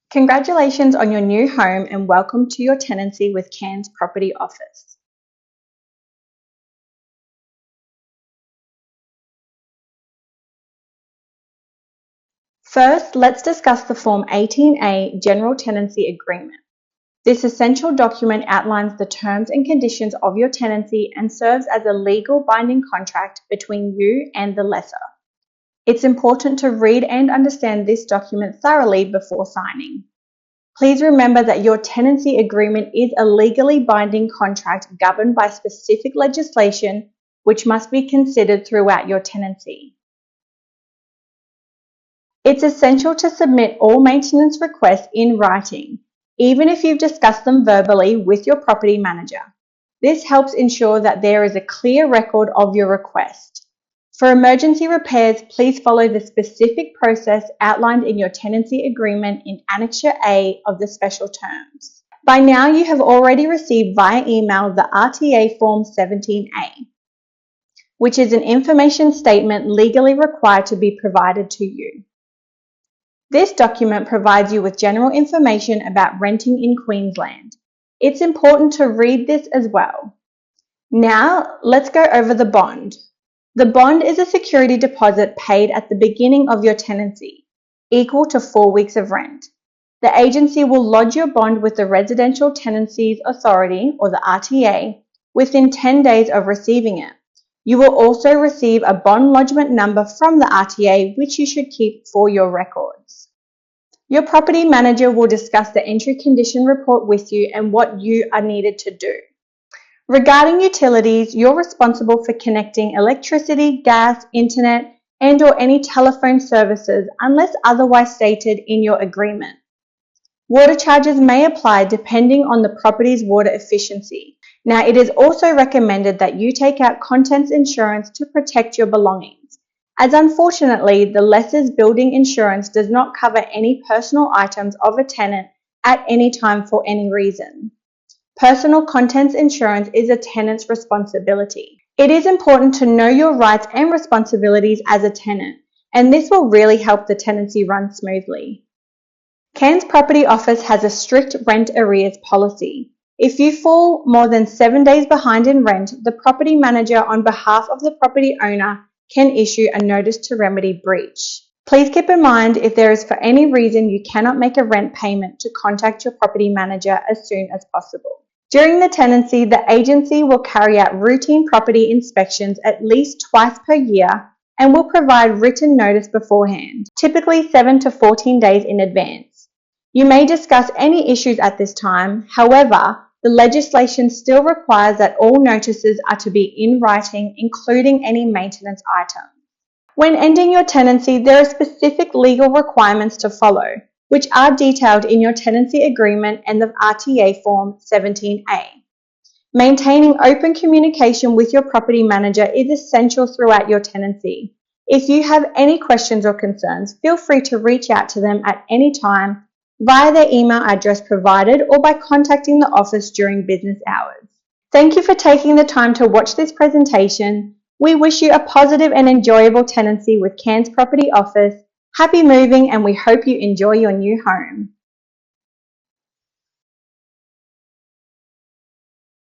Congratulations on your new home and welcome to your tenancy with Cairns Property Office. First, let's discuss the Form 18A General Tenancy Agreement. This essential document outlines the terms and conditions of your tenancy and serves as a legal binding contract between you and the lessor. It's important to read and understand this document thoroughly before signing. Please remember that your tenancy agreement is a legally binding contract governed by specific legislation which must be considered throughout your tenancy. It's essential to submit all maintenance requests in writing, even if you've discussed them verbally with your property manager. This helps ensure that there is a clear record of your request. For emergency repairs, please follow the specific process outlined in your tenancy agreement in Annexure A of the special terms. By now, you have already received via email the RTA Form 17A, which is an information statement legally required to be provided to you. This document provides you with general information about renting in Queensland. It's important to read this as well. Now, let's go over the bond. The bond is a security deposit paid at the beginning of your tenancy, equal to 4 weeks of rent. The agency will lodge your bond with the Residential Tenancies Authority, or the RTA, within 10 days of receiving it. You will also receive a bond lodgement number from the RTA, which you should keep for your records. Your property manager will discuss the entry condition report with you and what you are needed to do. Regarding utilities, you're responsible for connecting electricity, gas, internet, and/or any telephone services unless otherwise stated in your agreement. Water charges may apply depending on the property's water efficiency. Now, it is also recommended that you take out contents insurance to protect your belongings, as unfortunately, the lessor's building insurance does not cover any personal items of a tenant at any time for any reason. Personal contents insurance is a tenant's responsibility. It is important to know your rights and responsibilities as a tenant, and this will really help the tenancy run smoothly. Cairns Property Office has a strict rent arrears policy. If you fall more than 7 days behind in rent, the property manager on behalf of the property owner can issue a notice to remedy breach. Please keep in mind if there is for any reason you cannot make a rent payment to contact your property manager as soon as possible. During the tenancy, the agency will carry out routine property inspections at least twice per year and will provide written notice beforehand, typically 7 to 14 days in advance. You may discuss any issues at this time. However, the legislation still requires that all notices are to be in writing, including any maintenance items. When ending your tenancy, there are specific legal requirements to follow, which are detailed in your tenancy agreement and the RTA Form 17A. Maintaining open communication with your property manager is essential throughout your tenancy. If you have any questions or concerns, feel free to reach out to them at any time via their email address provided or by contacting the office during business hours. Thank you for taking the time to watch this presentation. We wish you a positive and enjoyable tenancy with Cairns Property Office. Happy moving, and we hope you enjoy your new home.